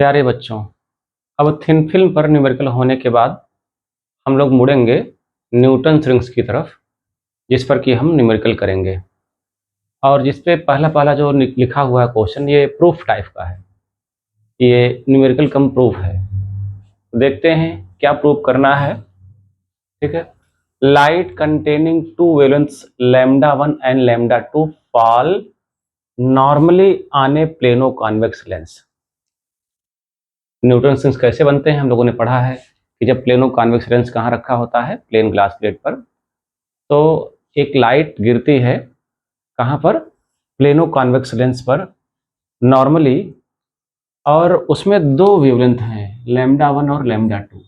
प्यारे बच्चों, अब थिन फिल्म पर न्यूमेरिकल होने के बाद हम लोग मुड़ेंगे न्यूटन रिंग्स की तरफ, जिस पर कि हम न्यूमेरिकल करेंगे। और जिस पे पहला पहला जो लिखा हुआ है क्वेश्चन, ये प्रूफ टाइप का है, ये न्यूमेरिकल कम प्रूफ है। देखते हैं क्या प्रूफ करना है। ठीक है। Light containing two wavelengths λ1 and λ2 fall normally on a plano convex lens. Newton rings कैसे बनते हैं हम लोगों ने पढ़ा है कि जब प्लेनो कॉन्वेक्स लेंस कहाँ रखा होता है, प्लेन ग्लास प्लेट पर, तो एक लाइट गिरती है कहाँ पर, प्लेनो कॉन्वेक्स लेंस पर नॉर्मली, और उसमें दो वेवलेंथ हैं λ1 और λ2।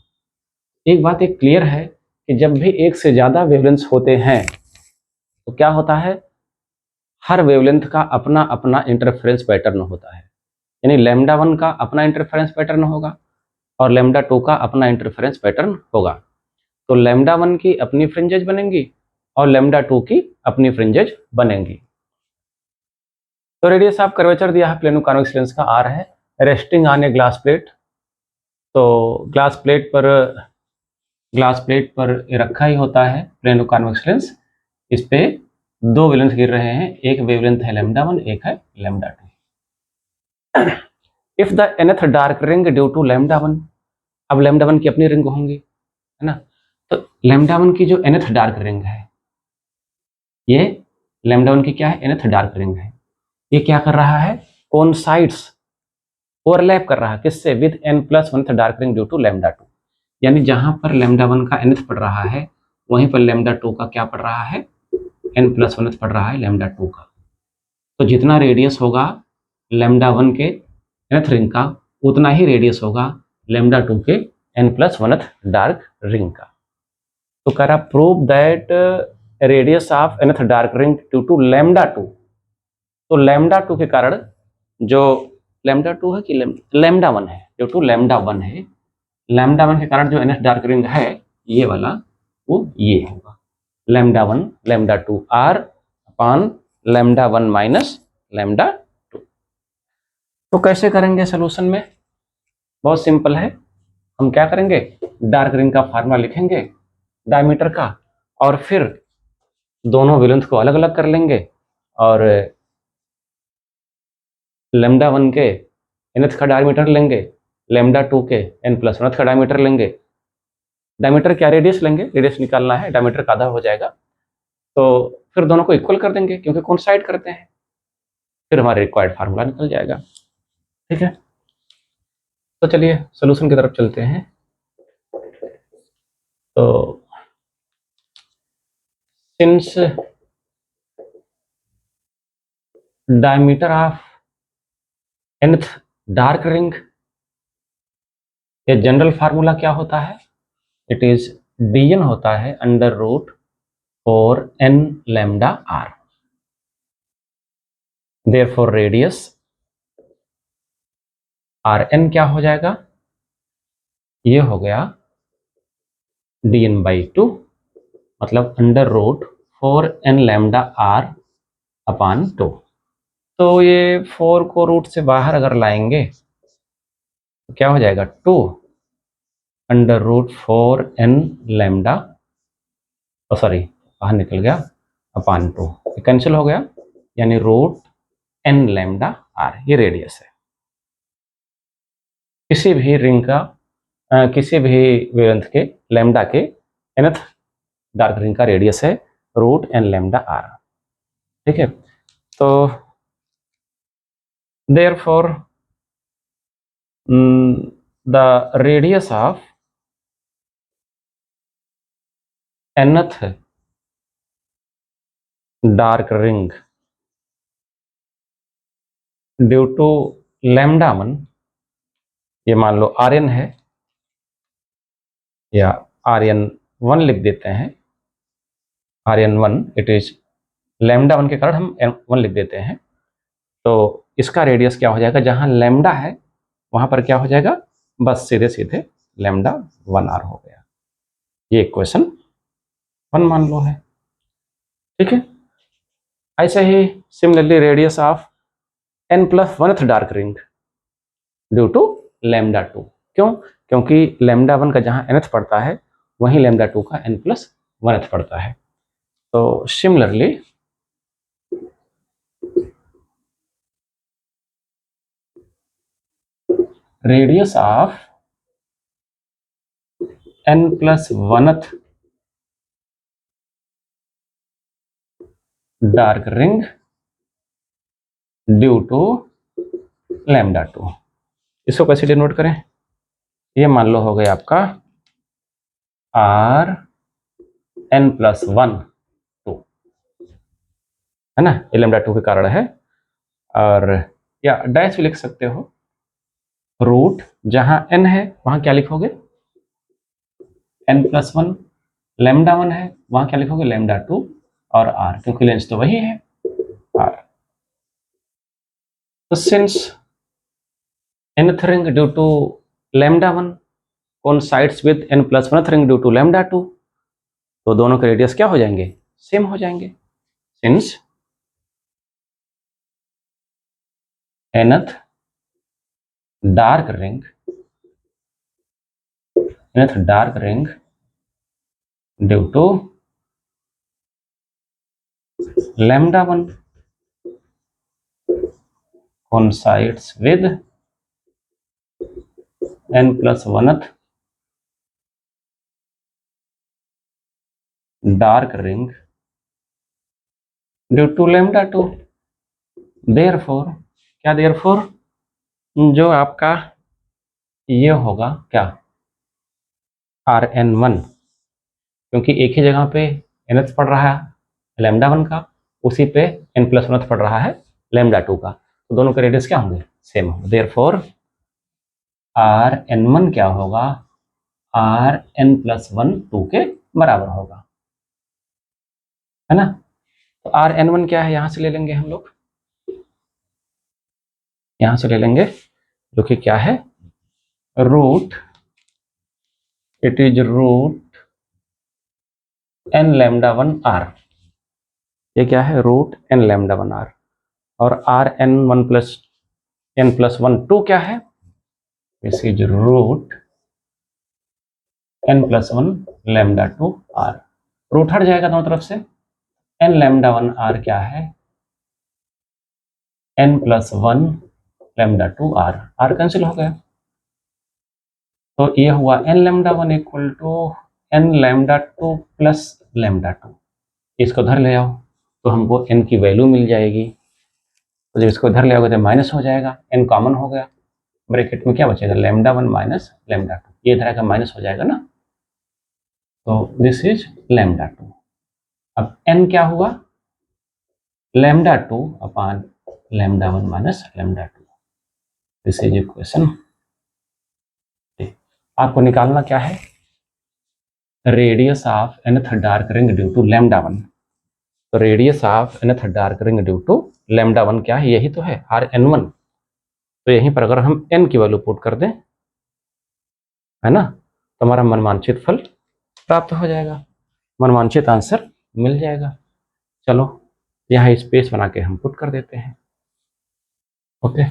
एक बात एक क्लियर है कि जब भी एक से ज़्यादा वेवलेंथ होते हैं तो क्या होता है, हर वेवलेंथ का अपना अपना इंटरफेरेंस पैटर्न होता है। यानी λ1 का अपना इंटरफेरेंस पैटर्न होगा और λ2 का अपना इंटरफेरेंस पैटर्न होगा। तो λ1 की अपनी फ्रिंजेज बनेंगी और λ2 की अपनी फ्रिंजेज बनेंगी। तो रेडियस ऑफ कर्वेचर दिया है प्लेनो कॉन्वेक्स लेंस का, आर है, resting on a glass plate. तो ग्लास प्लेट पर रखा ही होता है प्लेनो कॉन्वेक्स लेंस। इस पे दो वेवलेंथ गिर रहे हैं, एक वेवलेंथ है λ1, एक है λ2। If the nth dark ring due to λ1, अब λ1 की अपनी रिंग होंगी, है ना। तो λ1 की जो nth डार्क रिंग है, ये λ1 की क्या है, nth डार्क रिंग है। ये क्या कर रहा है, कोइंसाइड्स, ओवरलैप कर रहा है किससे, with n+1th dark ring due to λ2। यानी जहां पर λ1 का nth पड़ रहा है, वहीं पर λ2 का क्या पड़ रहा है, n+1th पड़ रहा है λ2 का। तो जितना रेडियस होगा λ1 के nth रिंग का, उतना ही रेडियस होगा λ2 के n+1th डार्क रिंग का। तो कह रहा prove that radius of nth dark ring due to λ2। तो λ2 के कारण, जो λ2 है कि λ1 है, ड्यू टू λ1 है, λ1 के कारण जो nth डार्क रिंग है ये वाला, वो ये होगा λ1 λ2 r अपॉन λ1 माइनस λ2। तो कैसे करेंगे सोल्यूशन में, बहुत सिंपल है। हम क्या करेंगे, डार्क रिंग का फार्मूला लिखेंगे डायमीटर का, और फिर दोनों वेवलेंथ को अलग अलग कर लेंगे और λ1 के nth का डायमीटर लेंगे, λ2 के n+1th का डायमीटर लेंगे। डायमीटर क्या, रेडियस लेंगे, रेडियस निकालना है, डायमीटर का आधा हो जाएगा। तो फिर दोनों को इक्वल कर देंगे क्योंकि कोइंसाइड करते हैं, फिर हमारा रिक्वायर्ड फार्मूला निकल जाएगा। ठीक है। तो चलिए सोल्यूशन की तरफ चलते हैं। तो since diameter of nth dark ring, ये जनरल फार्मूला क्या होता है, इट इज dn होता है √4n λr। Therefore radius rn क्या हो जाएगा, ये हो गया dn/2, मतलब √4n λr अपॉन 2। तो ये 4 को रूट से बाहर अगर लाएंगे तो क्या हो जाएगा, 2 √4n λ, सॉरी बाहर निकल गया, अपॉन 2, कैंसिल हो गया, यानी √n λr, ये रेडियस है किसी भी रिंग का, किसी भी वेवलेंथ के लैम्डा के nth डार्क रिंग का रेडियस है √n λr। ठीक है। तो therefore the radius of nth dark ring due to λ1, ये मान लो Rn है, या Rn1 लिख देते हैं, Rn1 इट इज λ1 के कारण हम n1 लिख देते हैं। तो इसका रेडियस क्या हो जाएगा, जहां लैम्डा है वहां पर क्या हो जाएगा, बस सीधे सीधे λ1r हो गया। ये इक्वेशन 1 मान लो है। ठीक है। ऐसे ही similarly radius of n+1th dark ring due to lambda 2। क्यों? क्योंकि लैम्डा 1 का जहाँ nth पड़ता है वहीं लैम्डा 2 का n+1th पड़ता है। तो similarly radius of n+1th dark ring due to lambda 2। इसको कैसे डिनोट करें? ये मान लो हो गया आपका Rn+1 2, है ना, ये लैम्डा 2 के कारण है। और या डैश भी लिख सकते हो, रूट जहां n है वहां क्या लिखोगे n+1, लैम्डा 1 है वहां क्या लिखोगे लैम्डा 2 और r, क्योंकि लेंस तो वही है r। तो since nth ring due to lambda 1 coincides with n+1th ring due to lambda 2, तो दोनों के रेडियस क्या हो जाएंगे? सेम हो जाएंगे। Since nth dark ring due to lambda 1 coincides with n+1th dark ring due to lambda 2। Therefore क्या therefore, जो आपका ये होगा क्या Rn1, क्योंकि एक ही जगह पे nth पड़ रहा है लैम्डा 1 का, उसी पे n+1th पड़ रहा है लैम्डा 2 का, तो दोनों के रेडियस क्या होंगे? सेम होंगे। देयरफॉर Rn1 क्या होगा? Rn+1 2 के बराबर होगा, है ना। तो Rn1 क्या है? यहां से ले लेंगे हम लोग, यहां से ले लेंगे, जो कि क्या है root, it is root n lambda 1 r, ये क्या है रूट n लैम्डा 1 r। और Rn1 प्लस n+1 2 क्या है? This is root n+1 lambda 2 r। Root हट जाएगा दोनों तरफ से, n लैम्डा 1 r क्या है n+1 lambda 2 r, r cancel हो गया, तो ये हुआ n lambda 1 equal to n lambda 2 plus lambda 2। इसको धर ले आओ तो हमको n की वैल्यू मिल जाएगी, तो जब इसको इधर ले आओगे तो माइनस हो जाएगा, n कॉमन हो गया, ब्रैकेट में क्या बचेगा लैम्डा 1 माइनस लैम्डा 2, ये इधर का माइनस हो जाएगा ना, तो दिस इज लैम्डा 2। अब n क्या हुआ lambda 2 upon lambda 1 minus lambda 2, this is equation. आपको निकालना क्या है? Radius of nth dark ring due to lambda 1। तो radius of nth dark ring due to lambda 1 क्या है? यही तो है Rn1। तो यहीं पर अगर हम n की वैल्यू पुट कर दें, है ना, तो हमारा मनवांछित फल प्राप्त हो जाएगा, मनवांछित आंसर मिल जाएगा। चलो यहाँ स्पेस बना के हम पुट कर देते हैं। ओके,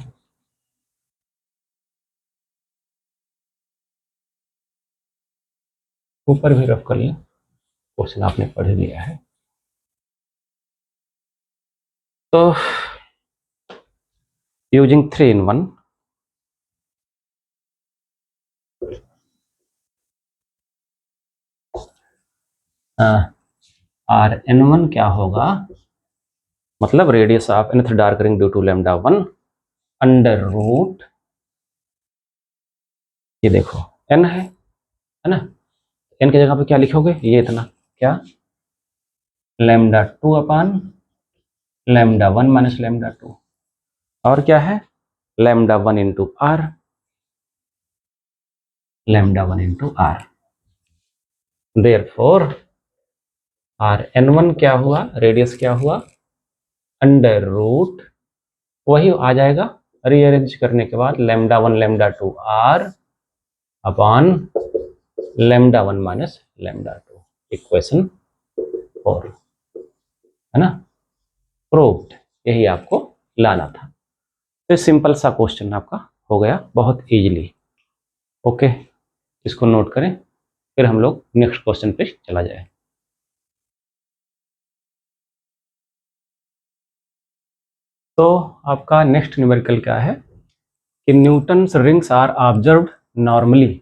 ऊपर भी रफ कर लें, क्वेश्चन आपने पढ़ लिया है। तो यूजिंग 3 in 1, Rn1 क्या होगा, मतलब radius of nth dark ring due to lambda 1 under root, ये देखो n है ना, n की जगह पे क्या लिखोगे, ये इतना क्या lambda 2 upon lambda 1 minus lambda 2, और क्या है lambda 1 into r, lambda 1 into r. Therefore Rn1 क्या हुआ, रेडियस क्या हुआ अंडर रूट, वही आ जाएगा रीअरेंज करने के बाद lambda 1 lambda 2 r upon lambda 1 minus lambda 2, equation 4, है ना, प्रूव्ड। यही आपको लाना था। तो सिंपल सा क्वेश्चन आपका हो गया बहुत इजीली। ओके, इसको नोट करें, फिर हम लोग नेक्स्ट क्वेश्चन पे चला जाए। तो आपका नेक्स्ट न्यूमेरिकल क्या है कि Newton's rings are observed normally.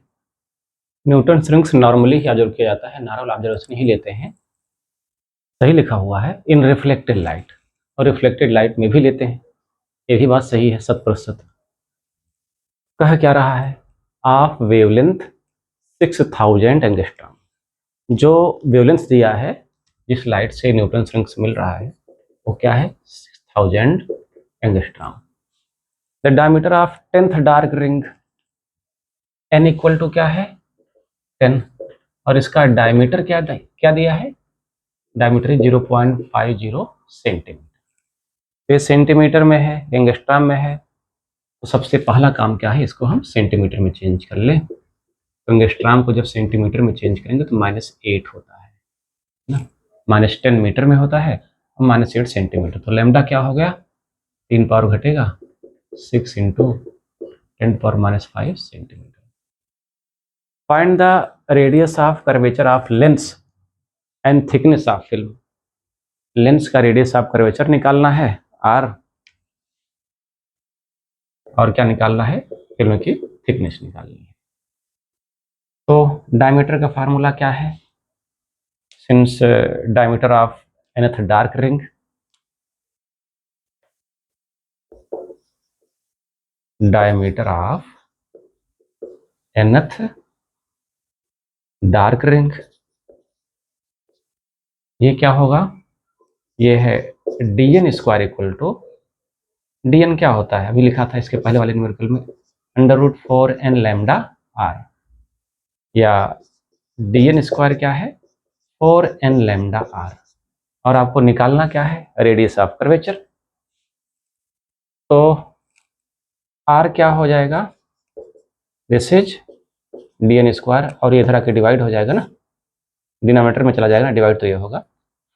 Newton's rings normally ही ऑब्जर्व किया जाता है, नॉर्मल ऑब्जर्वेशन ही लेते हैं। सही लिखा हुआ है इन रिफ्लेक्टेड लाइट, और रिफ्लेक्टेड लाइट में भी लेते हैं, ये भी बात सही है 100%। कह क्या रहा है, ऑफ वेवलेंथ 6000 एंगस्ट्रॉम। जो वेवलेंथ दिया है जिस लाइट से न्यूटन्स रिंग्स मिल रहा है वो क्या है, 6000 angstrom. The diameter of 10th dark ring n equal to क्या है 10, और इसका डायमीटर क्या दिया है, डायमीटर 0.50 सेंटीमीटर। ये सेंटीमीटर में है, एंगस्ट्रॉम में है, तो सबसे पहला काम क्या है, इसको हम सेंटीमीटर में चेंज कर लें। तो एंगस्ट्रॉम को जब सेंटीमीटर में चेंज करेंगे तो -8 होता है ना, -10 मीटर में होता है और -8 सेंटीमीटर। तो लैम्डा क्या हो गया, 3 पावर घटेगा 6 into 10⁻⁵ centimetre. Find the radius of curvature of lens and thickness of film. Lens का रेडियस ऑफ कर्वेचर निकालना है r, और क्या निकालना है, फिल्म की थिकनेस निकालनी है। तो डायमीटर का फार्मूला क्या है, since diameter of nth dark ring diameter of nth dark ring, ये क्या होगा, ये है dn square equal to, dn क्या होता है, अभी लिखा था इसके पहले वाले न्यूमेरिकल में, √4n लैम्डा r, या dn स्क्वायर क्या है 4n लैम्डा r, और आपको निकालना क्या है, रेडियस ऑफ कर्वेचर। तो r क्या हो जाएगा, दिस इज dn स्क्वायर, और ये इधर आके डिवाइड हो जाएगा ना, डिनोमिनेटर में चला जाएगा ना डिवाइड, तो ये होगा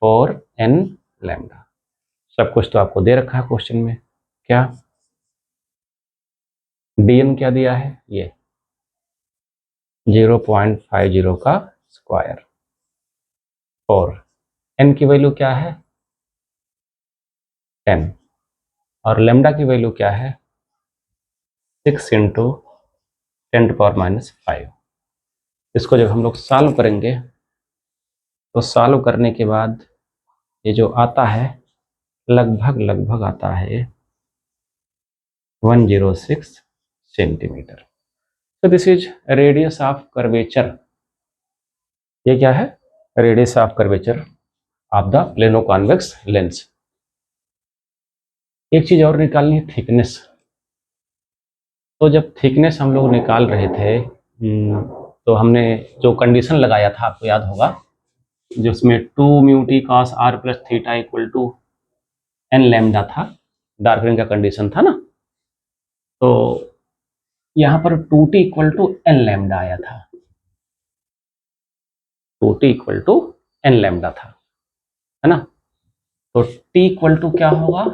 4n लैम्डा। सब कुछ तो आपको दे रखा है क्वेश्चन में, क्या dn क्या दिया है, ये 0.50 का स्क्वायर, और n की वैल्यू क्या है 10, और लैम्डा की वैल्यू क्या है 6 इंटू 10⁻⁵। इसको जब हम लोग सॉल्व करेंगे तो सॉल्व करने के बाद ये जो आता है लगभग आता है 106 सेंटीमीटर। तो this is radius of curvature, ये क्या है, radius of curvature of the plano convex lens. एक चीज और निकालनी है, थिकनेस। तो जब थिकनेस हम लोग निकाल रहे थे तो हमने जो कंडीशन लगाया था आपको याद होगा, जिसमें 2μt cos r plus theta equal to n lambda था, डार्क रिंग का कंडीशन था ना। तो यहाँ पर 2t equal to n lambda आया था, 2t equal to n lambda था, है ना। तो t इक्वल टू क्या होगा,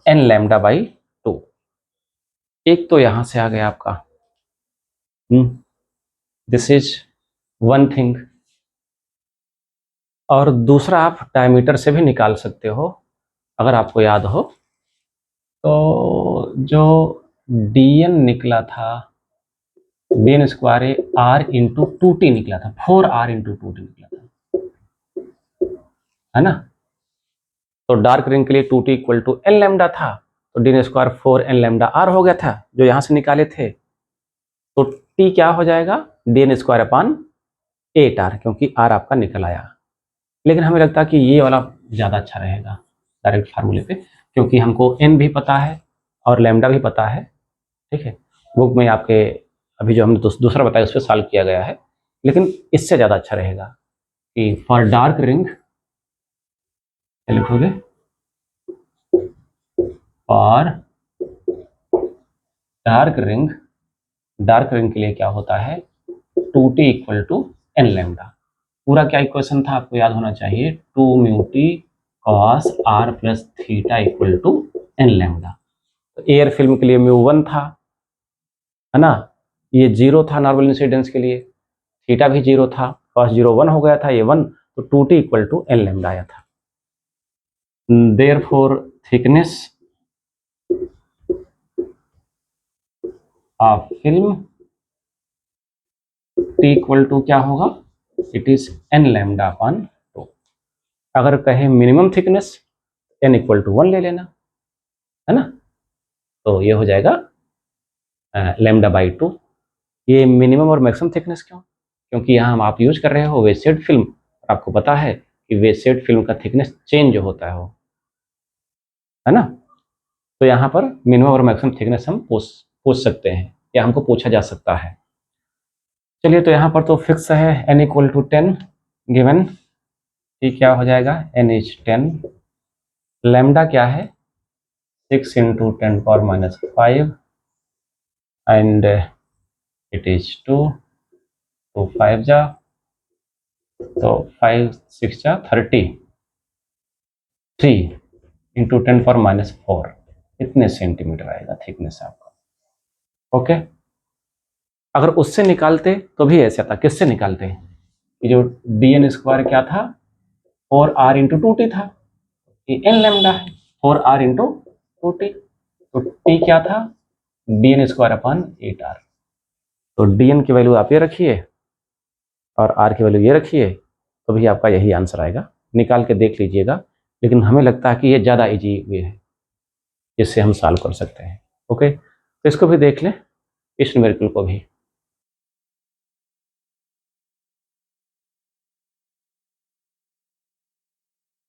n लैम्डा बाई 2। एक तो यहां से आ गया आपका, दिस इज वन थिंग, और दूसरा आप डायमीटर से भी निकाल सकते हो अगर आपको याद हो। तो जो dn निकला था, dn square r into 2t निकला था, 4r इंटू 2t निकला था, है ना। तो डार्क रिंग के लिए 2t equal to n lambda था, तो dn square 4n lambda r हो गया था जो यहां से निकाले थे। तो t क्या हो जाएगा, dn स्क्वायर अपान 8r, क्योंकि r आपका निकल आया। लेकिन हमें लगता है कि ये वाला ज़्यादा अच्छा रहेगा डायरेक्ट फार्मूले पे, क्योंकि हमको n भी पता है और लैम्डा भी पता है, ठीक है। बुक में आपके अभी जो हमने दूसरा बताया उस पर सॉल्व किया गया है, लेकिन इससे ज़्यादा अच्छा रहेगा कि फॉर डार्क रिंग क्या लिखोगे, फॉर डार्क रिंग के लिए क्या होता है 2t equal to n lambda. पूरा क्या इक्वेशन था आपको याद होना चाहिए, 2μt cos r plus theta equal to n lambda. तो एयर फिल्म के लिए μ1 था, है ना, ये 0 था नॉर्मल इंसिडेंस के लिए, थीटा भी 0 था, फर्स्ट 0 1 हो गया था, ये 1, तो 2t equal to n lambda आया था। Therefore thickness of film t equal to क्या होगा, it is n lambda upon 2। अगर कहे minimum thickness n equal to 1 ले लेना, है ना, तो ये हो जाएगा लैम्डा बाई 2। ये मिनिमम और मैक्सिमम थिकनेस क्यों, क्योंकि यहाँ हम आप यूज कर रहे हो वेस्टेड फिल्म, आपको पता है कि वेस्टेड फिल्म का थिकनेस चेंज होता है, वो है ना, तो यहाँ पर मिनिमम और मैक्सिमम थिकनेस हम पूछ सकते हैं, या हमको पूछा जा सकता है। चलिए, तो यहाँ पर तो फिक्स है n इक्वल टू 10 गिवन, ये क्या हो जाएगा, n इज 10, लैम्डा क्या है 6 into 10 power minus 5 and it is 2, तो 5 जा, तो 5 6 जा 30, 3 इंटू 10 पावर माइनस 4, इतने सेंटीमीटर आएगा थिकनेस आपका। ओके, अगर उससे निकालते तो भी ऐसे आता, किससे निकालते हैं, ये जो dn स्क्वायर क्या था 4r इंटू 2t था, ये n लैम्डा है 4r इंटू 2t, तो t क्या था dn स्क्वायर अपॉन 8r, तो dn की वैल्यू आप ये रखिए और r की वैल्यू ये रखिए, तो भी आपका यही आंसर आएगा, निकाल के देख लीजिएगा, लेकिन हमें लगता है कि ये ज़्यादा इजी वे है जिससे हम सॉल्व कर सकते हैं। ओके, तो इसको भी देख लें, इस न्यूमेरिकल को भी।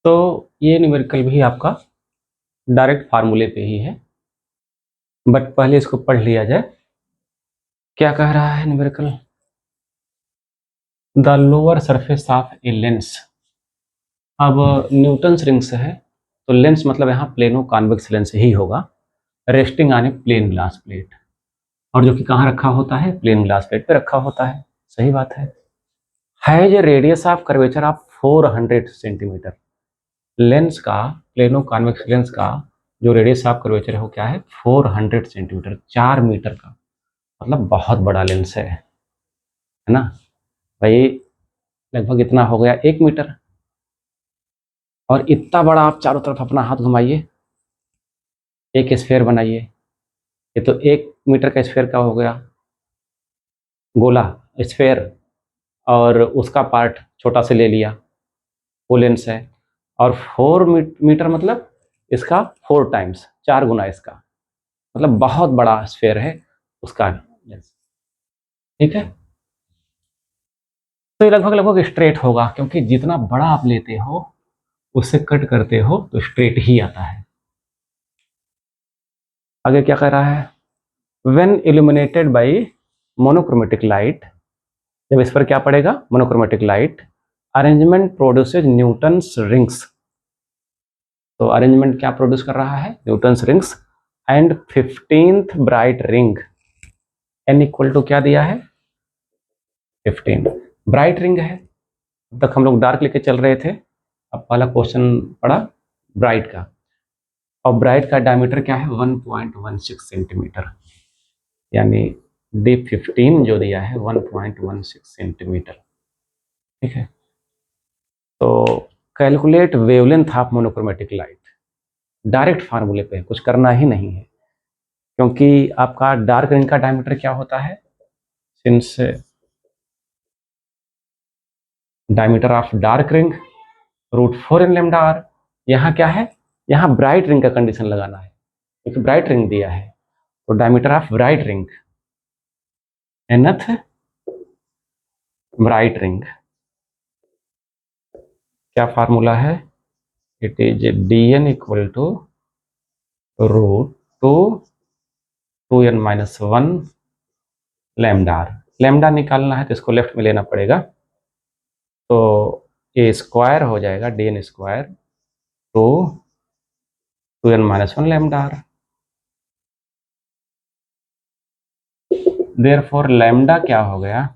तो ये न्यूमेरिकल भी आपका डायरेक्ट फार्मूले पे ही है, बट पहले इसको पढ़ लिया जाए। क्या कह रहा है numerical, the lower surface of a lens. अब न्यूटन्स रिंग्स है, तो लेंस मतलब यहाँ प्लेनो कॉन्वेक्स लेंस ही होगा, resting on a plane glass plate, और जो कि कहाँ रखा होता है, प्लेन ग्लास प्लेट पे रखा होता है, सही बात है। Has a radius of curvature of 400 centimetre, lens का, प्लेनो कॉन्वेक्स लेंस का जो रेडियस ऑफ कर्वेचर है वो क्या है, 400 सेंटीमीटर, 4 मीटर का, मतलब बहुत बड़ा लेंस है ना भाई, लगभग इतना हो गया 1 मीटर, और इतना बड़ा आप चारों तरफ अपना हाथ घुमाइए, एक स्फेयर बनाइए, ये तो 1 मीटर का स्फेयर का हो गया, गोला स्फेयर, और उसका पार्ट छोटा से ले लिया, वो लेंस है, और 4 मीटर मतलब इसका 4 टाइम्स, 4 गुना इसका, मतलब बहुत बड़ा स्फेयर है उसका लेंस, ठीक है। तो ये लगभग लगभग स्ट्रेट होगा, क्योंकि जितना बड़ा आप लेते हो उससे कट करते हो तो स्ट्रेट ही आता है। आगे क्या कह रहा है, when illuminated by monochromatic light, जब इस पर क्या पड़ेगा, monochromatic light, arrangement produces Newton's rings, तो अरेंजमेंट क्या प्रोड्यूस कर रहा है, Newton's rings, and 15th bright ring, n equal to क्या दिया है 15, ब्राइट रिंग है, अब तक हम लोग डार्क लेके चल रहे थे, अब पहला क्वेश्चन पड़ा ब्राइट का, और ब्राइट का डायमीटर क्या है 1.16 सेंटीमीटर, यानी D15 जो दिया है 1.16 सेंटीमीटर, ठीक है। तो calculate wavelength of monochromatic light, direct फार्मूले पे कुछ करना ही नहीं है, क्योंकि आपका डार्क रिंग का डायमीटर क्या होता है, since diameter of dark ring √4 n lambda r, यहाँ क्या है, यहाँ ब्राइट रिंग का कंडीशन लगाना है, क्योंकि ब्राइट रिंग दिया है, तो diameter of bright ring, nth bright ring, क्या फार्मूला है, it is dn equal to √2 2n-1 lambda r, lambda निकालना है तो इसको लेफ्ट में लेना पड़ेगा, तो ए स्क्वायर हो जाएगा dn square 2n-1 lambda r, therefore lambda क्या हो गया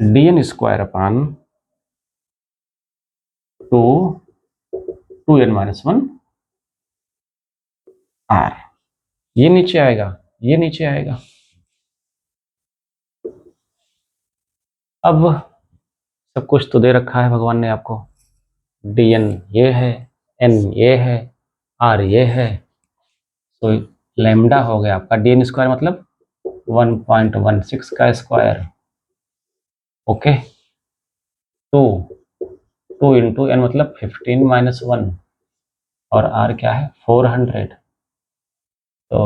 dn square upon 2n-1 r, ये नीचे आएगा, ये नीचे आएगा। अब सब कुछ तो दे रखा है भगवान ने आपको, dn ये है, n ये है, r ये है, तो लैम्डा हो गया आपका dn स्क्वायर मतलब 1.16 का स्क्वायर। ओके, 2 इंटू एन मतलब 15 - 1 और r क्या है 400, तो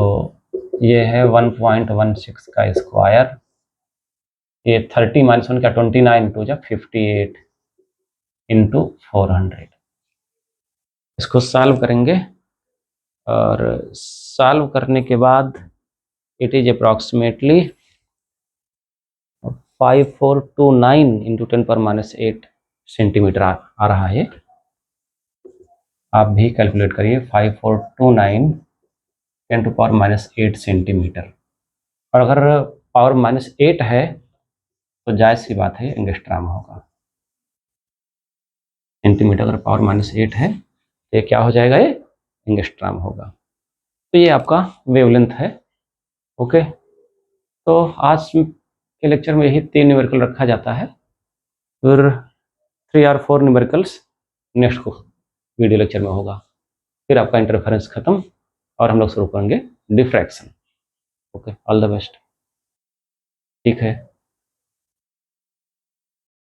ये है 1.16 का स्क्वायर। ये 30 - 1 क्या 29 टू जा 58 इंटू 400। इसको सॉल्व करेंगे और सॉल्व करने के बाद it is approximately 5429 into 10⁻⁸ centimetre आ रहा है। आप भी कैलकुलेट करिए, 5429 10⁻⁸ सेंटीमीटर। और अगर पावर -8 है तो जायज़ सी बात है एंगस्ट्राम होगा। सेंटीमीटर अगर पावर -8 है तो ये क्या हो जाएगा, ये एंगस्ट्राम होगा। तो ये आपका वेवलेंथ है। ओके, तो आज के लेक्चर में यही 3 न्यूमेरिकल रखा जाता है, फिर 3 और 4 न्यूमेरिकल्स नेक्स्ट वीडियो लेक्चर में होगा। फिर आपका इंटरफेरेंस खत्म और हम लोग शुरू करेंगे diffraction. Okay, all the best. ठीक है।